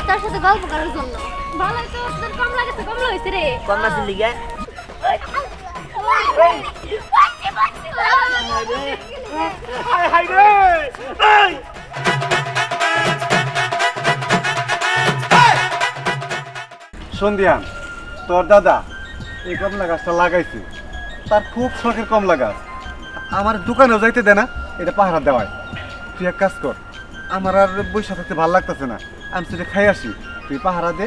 তোর সাথে গল্প করার জন্য। ভালোই তো, তোর কমলা গেছে, কমলা হইছে রে। কমলা ছিল লিগা হাই হাই রে এই সন্ধিয়ান, তোর দাদা এই কমলা গাছটা লাগাইছে, তার খুব শখের কমলা গাছ। আমার দোকানেও যাইতে দে না, এটা পাহারা দেওয়ায়। তুই এক কাজ কর, আমার আর বৈশা থাকতে ভালো লাগতেছে না, আমি সেটা খাই আসি, তুই পাহারা দে,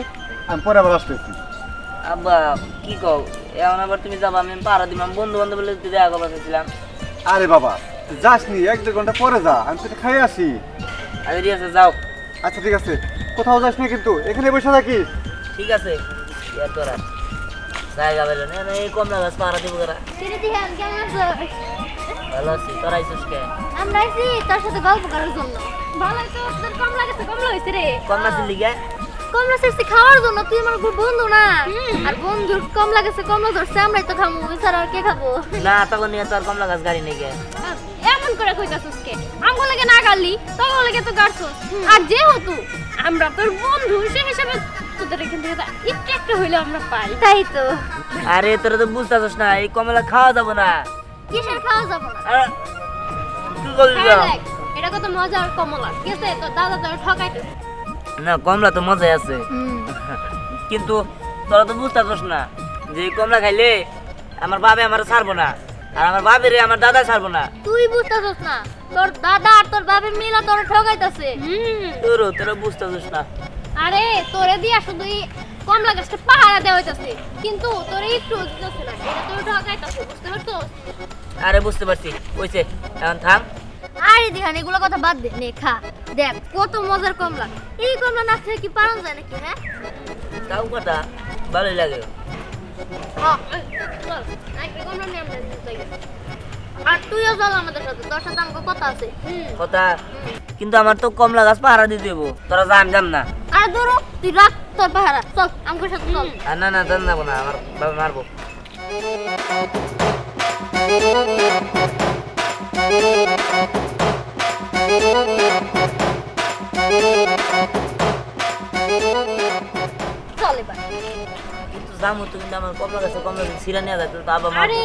আমি পরে আবার আসতেছি। আব্বা কি কও, এখন আবার তুমি যাবা? আমি পাহারা দিলাম, বন্ধু বান্ধব বলে দেখা করতে চাইছিলাম। আরে বাবা যাস নি, 1-2 ঘন্টা পরে যা, আমি সেটা খাই আসি। আচ্ছা ঠিক আছে, যাও। আচ্ছা ঠিক আছে, কোথাও যাস না কিন্তু, এখানে বসে থাকিস। ঠিক আছে, ইয়ার তোরা জায়গা পেল না, এই কমলা গাছ পাহারা দিব করা। কিরে দিহান, কেমন আছিস? ভালো আছি, তোরা আইসিস কে? আমরা আইছি তোর সাথে গল্প করার জন্য। ভালোই তো, তোর কমলা গেছে, কমলা হইছে রে। কমলা ছিল লিগা কমলা চাইছি খাওয়ার জন্য, তুই আমার খুব বন্ধু না। আর বন্ধুর কমলা গেছে, কমলা ধরছে, আমরাই তো খাবো, এছাড়া আর কে খাবো? না, তখন নিয়ে তোর কমলা গাছ গাড়ি নেই গে। এমন করে কইতাছস কে? আমগো লাগে না গালি, তোর লাগে তো গাড়ছস। আর যেহেতু আমরা তোর বন্ধু, সেই হিসাবে তোদের এখান থেকে একটু একটু হইলে আমরা পাই। তাই তো। আরে তোরা তো বুঝতেছস না, এই কমলা খাওয়া যাবো না। কিসের খাওয়া যাবো না? আরে, কি করলি হ্যাঁ, দেখ, এটা কত মজার কমলা। ঠিক আছে, তোর দাদা তোর ঠকাইতে। না, কমলা তো মজাই আছে, কিন্তু তোরা তো বুঝতেছস না যে এই কমলা খাইলে আমার বাবা আমার ছাড়বো না, আর আমার বাবেরে আমার দাদা ছাড়বো না। তুই বুঝতেছস না, তোর দাদা আর তোর বাবা মিলা তোর ঠকাইতাছে। তোরা বুঝতেছস না। আরে তোরে দিয়া শুধু এই কমলা গাছটা পাহারা দেওয়া হইতাছে, কিন্তু তোরে একটু দিতেছে না, এটা তোর ঠকাইতাছে, বুঝতে পারছস? আরে বুঝতে পারছি, কইছে এখন থাম। আরে দিহান, এগুলো কথা বাদ দে, নে খা। দেখ কত মজার কমলা, এই কমলা না খেয়ে কি পারন যায় নাকি? হ্যাঁ তাও কথা ভালোই লাগে। চল, একটা কমলা নিয়ে আমরা যাই। আর তুইও চল আমাদের সাথে, তোর সাথে আমাকে কথা আছে। কথা, কিন্তু আমার তো কমলা গাছ পাহারা দিয়ে দেবো, তোরা যা, আমি যাম না। আর ধরো তুই রাখ তোর পাহারা, চল আমার সাথে চল। আর না না, যান যাবো না, আমার বাবা মারবো। চল এবার। কিন্তু যাবো তো, কিন্তু আমার কমলা গাছে সিরা নিয়ে যায়, তো বাবা মারবো। আরে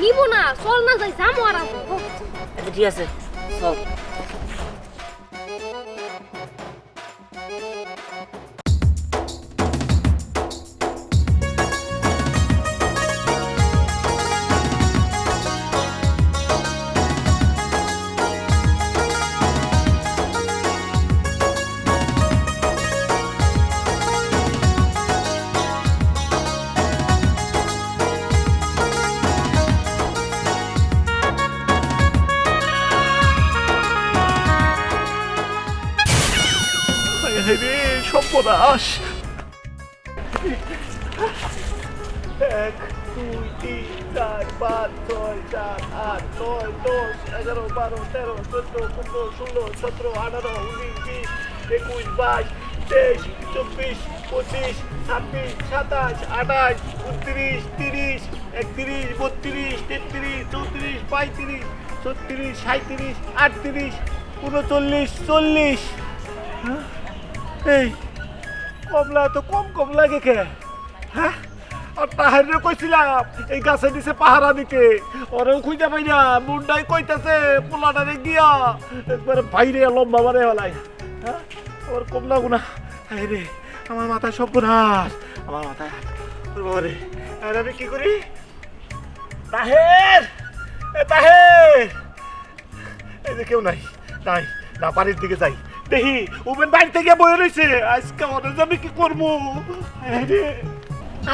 নিব না, চল না যাই, যাবো আর আসবো। আচ্ছা ঠিক আছে, চল। হাই হাই রে সর্বনাশ 1 2 3 4 5 6 7 8 9 10 11 12 13 14 15 16 17 18 19 20 21 22 23 24 25 26 27 28 29 30 31 32 33 34 35 36 37 38 39 40 এই কমলা তো কম লাগে কে? হ্যাঁ, আর তাহারে কইছিলাম এই গাছের নিচে পাহারা দিতে, ওরেও খুঁজে পাই না, মুন্ডাই কইতাছে পোলাটারে গিয়া একবারে বাইরে লম্বা মারে হলাই। হ্যাঁ, ওর কমলা গুনা, হাই রে আমার মাথায় সর্বনাশ, আমার মাথায় বাবারে, আর আমি কি করি? তাহের, তাহের, এই যে কেউ নাই, নাই না, বাড়ির দিকে যাই, দেখি ওবেন বাড়ি থেকে বয়ে রয়েছে, আজকে অনেক আমি কি করবো?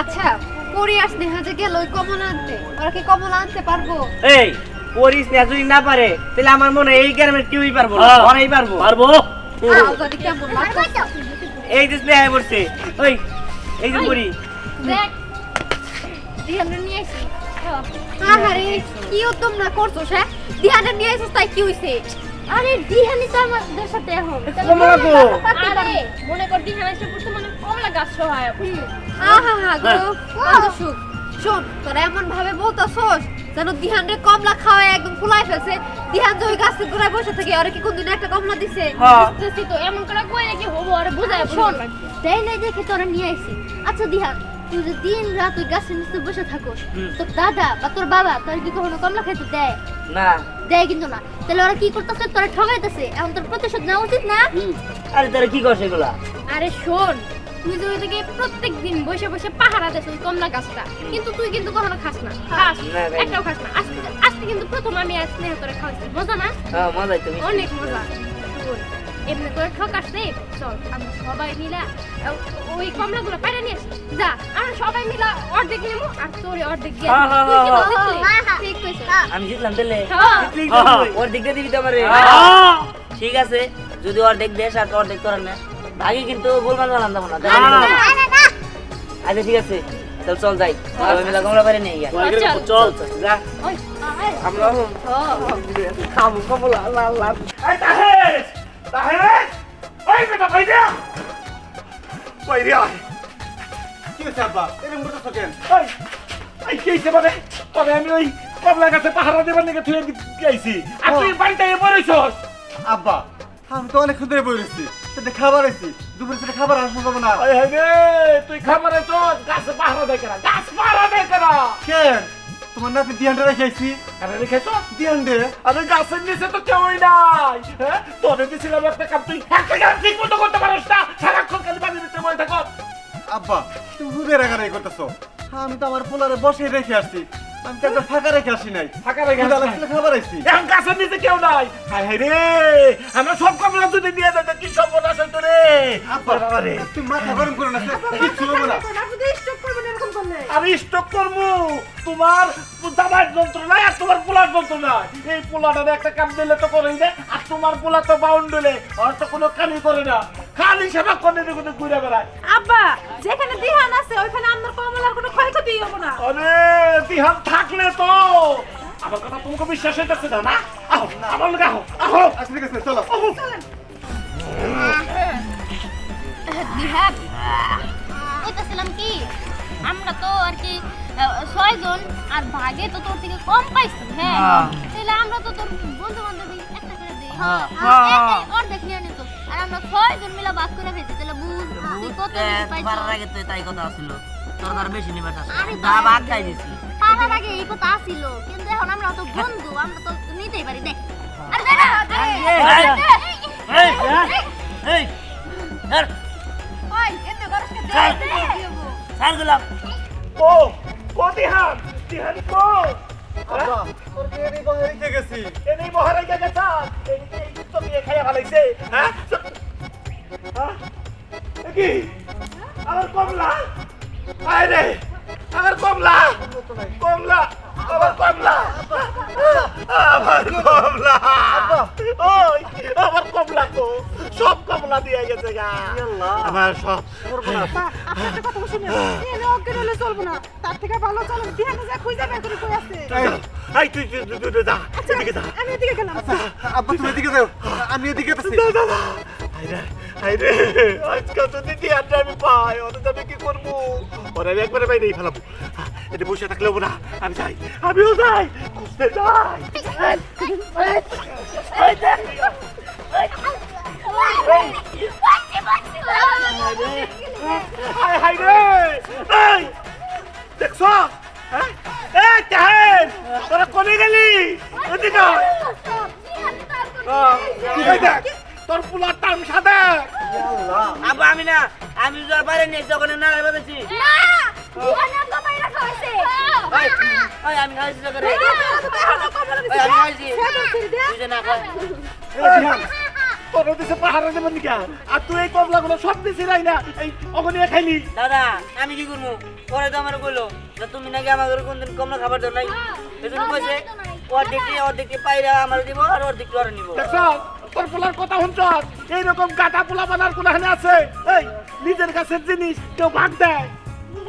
আচ্ছা, পরি আস দেখা যে গেল ওই কমলা আনতে, ওরা কি কমলা আনতে পারবো? এই পরিস না, যদি না পারে তাহলে আমার মনে হয় এই গ্রামের কেউই পারবো না, ওরাই পারবো। যদি কেমন লাগতো। এই যে স্নেহায় পড়ছে, ওই এই যে পরি। দেখ, দিহানরে নিয়ে আসি। আহারে কি তোমরা করছো? হ্যাঁ, দিহানরে নিয়ে আসিস তাই কি হইছে? আরে দিহানি তো আমাদের সাথে এখন। কমলা গো, আরে মনে কর দিহান এসে পড়তো মানে কমলা গাছ সহায়। আহা গো, কত সুখ। শোন, তোরা এমন ভাবে বলতাছস যেন দিহানরে কমলা খাওয়ায় একদম ফুলাই ফেলছে, দিহান যে ওই গাছের গোড়ায় বসে থাকে ওরা কি কোনদিন একটা কমলা দিছে? হ্যাঁ বুঝতেছি তো এমন করে কই নাকি হবো আর বুঝায় শোন শোন দেই নাই দেখে তোরা নিয়ে আইছি। আচ্ছা দিহান তুই যে দিন রাত ওই গাছের নিচে বসে থাকোস তোর দাদা বা তোর বাবা তোর কি কখনো কমলা খাইতে দেয়? না দেয় কিন্তু না। তাহলে ওরা কি করতেছে? তোরা ঠগাইতেছে। এখন তোর প্রতিশোধ নেওয়া উচিত না? আরে তারা কি করছে এগুলা আরে শোন তুই যে ওইদিকে প্রত্যেকদিন বসে বসে পাহারা দেস ওই কমলা গাছটা কিন্তু তুই কিন্তু কখনো খাস না খাস না, খাই না। একটাও খাস না আজকে কিন্তু প্রথম আমি আজ স্নেহ তোরে খাওয়াইছি মজা না হ্যাঁ মজাই তুমি অনেক মজা শোন, এমনি করে ঠকাস রে চল আমরা সবাই মিলা ওই কমলাগুলো পাইরা নিয়ে আসি যা আমরা সবাই মিলা অর্ধেক নেবো আর তোরে অর্ধেক দিয়ে হ্যাঁ, হ্যাঁ, তুই কিন্তু হ্যাঁ, জিতলি। হ্যাঁ। ঠিক কইছিস আমি জিতলাম তাহলে হ্যাঁ। ওর দিকটা দিবি তো আমারে ঠিক আছে যদি অর্ধেক দেশ আর অর্ধেক করার না আগে কিন্তু গোলমাল বানান যাবো না তাহলে কিন্তু- আচ্ছা ঠিক আছে তাহলে চল যাই সবাই মিলে কমলা পারে নিয়ে গিয়া চল চল যা ওই আমরা খাবো কমলা লাল লাল এই তাহের তাহের ওই বেটা ভাইরা বাইরে আয় কি হয়েছে আব্বা এরকম করতেছো কেন? এই এই কি হইছে মানে তবে আমি ওই কমলা গাছে পাহারা দেবার নাকি তুই গেছি আর তুই বাড়িতে এ পড়েছস আব্বা আমি তো অনেকক্ষণ ধরে বই রয়েছি সেটা খাবার আইছি দুপুরে সেটা খাবার আসবো যাবো না আয় হায় রে তুই খাবারে চল গাছে পাহারা দে কেনা গাছ পাহারা দে কেনা কেন তোমার নাতি দিয়ানটা রেখেছি আরে রেখেছস দিয়ান দে আরে গাছের নিচে তো কেউই নাই হ্যাঁ তোরে দিছিলাম একটা কাম তুই একটা কাম ঠিক মতো করতে পারছ না সারাক্ষণ খালি বাড়ির ভিতরে বসে থাকস আব্বা তুমি হুদের রাগারাগি করতেছো আমি তো আমার পোলারে বসে রেখে আসছি আমি তো একটা ফাঁকা রেখে আসি নাই ফাঁকা রেখে ক্ষুধা আসি লাগছিল খাবার আইছি এখন গাছের নিচে কেউ নাই হায় হায় রে আমরা সব কমলা যদি দিয়ে দেয় কি সব বলা আছে তোরে আব্বা রে তুমি মাথা গরম করো না কিচ্ছু হবো না আমি স্টক করবো তোমার জামার যন্ত্রণা আর তোমার পোলার যন্ত্রণা এই পোলাটারে একটা কাম দিলে তো করেই না আর তোমার পোলা তো বাউন্ডলে আর তো কোনো কামই করে না খালি সেবা করে দেখে ঘুরে বেড়ায় আব্বা যেখানে দিহান আছে ওইখানে আমার কমলার কোনো ক্ষয়ক্ষতি হবে না আরে দিহান থাকলে তো আমার কথা তোমাকে বিশ্বাস হইতেছে না না আহো আমার লোক আহো আহো আচ্ছা ঠিক আছে চলো দিহান কইতাছিলাম কি আমরা তো আর কি 6 জন আর ভাগে তো তোর থেকে কম পাইছি হ্যাঁ তাহলে আমরা তো তোর বন্ধু বান্ধবী একটা করে দেই হ্যাঁ অর্ধেক নিয়ে নিত আর আমরা 6 জন মিলে ভাগ করে ফেলছি তাহলে বুঝ তুই কত বেশি পাইছিস পারার আগে তো তাই কথা ছিল তোর আর বেশি নিবার আরে যা ভাগ খাই দিছি পারার আগে এই কথা ছিল কিন্তু এখন আমরা তো বন্ধু আমরা তো নিতেই পারি দেখ আরে দে না এই এই ধর ওই এতে গরসকে দে ছাড় দিলাম ও ও দিহান দিহান কো আব্বা তোর বিয়ে নিয়ে বসে রেখে গেছি এনেই মহারাজ গেছা এদিকে এই তো নিয়ে খাইয়া ভালাইছে হ্যাঁ হ্যাঁ কি আমার কমলা আয় রে আমার কমলা কমলা আমার কমলা আমার কমলা ওই আমার কমলা কো সব কমলা দিয়ে গেছে গা আমার সব আপনার একটা কথা শুনে এনে অজ্ঞান হলে চলবো না তার থেকে ভালো চলো দিহানে যা খুঁজে বের করে কই আছে এই তুই যা এদিকে যা আমি এদিকে গেলাম আব্বা তুমি এদিকে যাও আমি এদিকে যাচ্ছি আইরে আজকাল তো দিদি আড্ডা আমি পাই ওদের আমি কি করবো ওরা আমি একবারে বাইরে ফেলাবো এটা বসে থাকলে হবো না আমি যাই আমিও যাই খুঁজতে যাই হাই হাই রে এই দেখছো হ্যাঁ এই তাহের তোরা কোনে গেলি এদিকে এই দেখ তোর পুলার টান সাদা আব্বা আমি না আমি যার বাইরে নিয়ে যখন না বাজাইছি না দিহান আমগো বাইরে খাইছে ওই আমি খাইছি তো করে ওই আমি খাইছি তুই যে না খাই তোর দিছে পাহাড়ে দেবেন নাকি আর তুই এই কমলাগুলো সব দিছি রাই না এই অগনিয়া খাইলি দাদা আমি কি করবো পরে তো আমার কইলো যে তুমি নাকি আমার কোনদিন কমলা খাবার দাও নাই এজন্য কইছে অর্ধেকটি পাইরা আমার দিব আর অর্ধেকটি ওরা নিব দেখছ তোর পোলার কথা শুনছ এইরকম গাটা পোলা বানার কোন আছে এই নিজের কাছের জিনিস কেউ ভাগ দেয়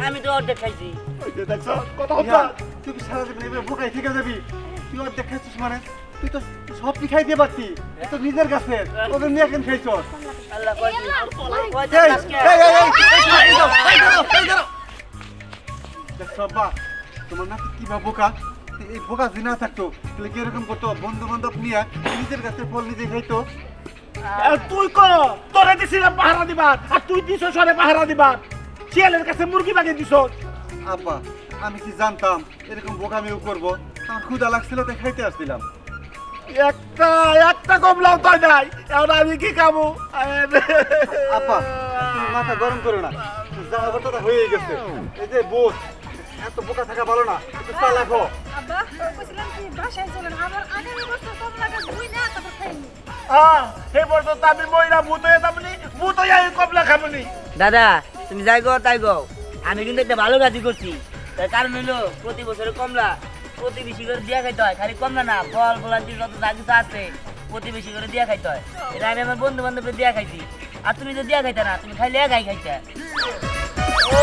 আমি তো অর্ধেক খাইছি ওই যে দেখছ কথা শুনছ তুই কি সারাদিন এভাবে ভোকাই থেকে যাবি তুই আর দেখাচ্ছিস মানে তুই তো সব কি খাই দিয়ে পারতি এ তো নিজের কাছে তোদের নিয়ে কেন খাইছস আল্লাহ কইছি কইছে এই আজকে এই এই এই দেখছো আব্বা তোমার নাতি কি বা বোকা এই বোকা যদি না থাকতো তাহলে কি এরকম করতো? বন্ধু বান্ধব নিয়ে নিজের কাছে ফল নিজে খাইতো। তুই ক তোরে দিছিলাম পাহারা দিবার আর তুই দিছ সরে পাহারা দিবার, শিয়ালের কাছে মুরগি বাগিয়ে দিছ। আব্বা আমি কি জানতাম এরকম বোকামিও করবো? আমার ক্ষুধা লাগছিল তাই খাইতে আসছিলাম। একটা কমলাও তাই নাই, এখন আমি কি খাবো? আব্বা তুমি মাথা গরম করো না, যা হবার তো তা হয়েই গেছে। এই যে বোঝ, এত বোকা থাকা ভালো না, একটু চালাক হও। আব্বা কইছিলাম কি বাসায় চলেন, আবার আগামী বছর কমলা গাছ ধুই না তারপর খাইনি। এই পর্যন্ত আমি মহিলা ভূত হয়ে যাবনি, ভূত হয়ে আমি কমলা খাবনি। দাদা তুমি যাই গো তাই গো, আমি কিন্তু একটা ভালো কাজই করছি। তার কারণ হলো প্রতি বছরে কমলা প্রতিবেশী করে দিয়া খাইতে হয়, খালি কমলা না ফল ফলান্তি যত যা কিছু আছে প্রতিবেশী করে দিয়া খাইতে হয়। এটা আমি আমার বন্ধু বান্ধবদের দিয়া খাইছি, আর তুমি তো দিয়া খাইতে না, তুমি খাইলে একাই খাইতে। ও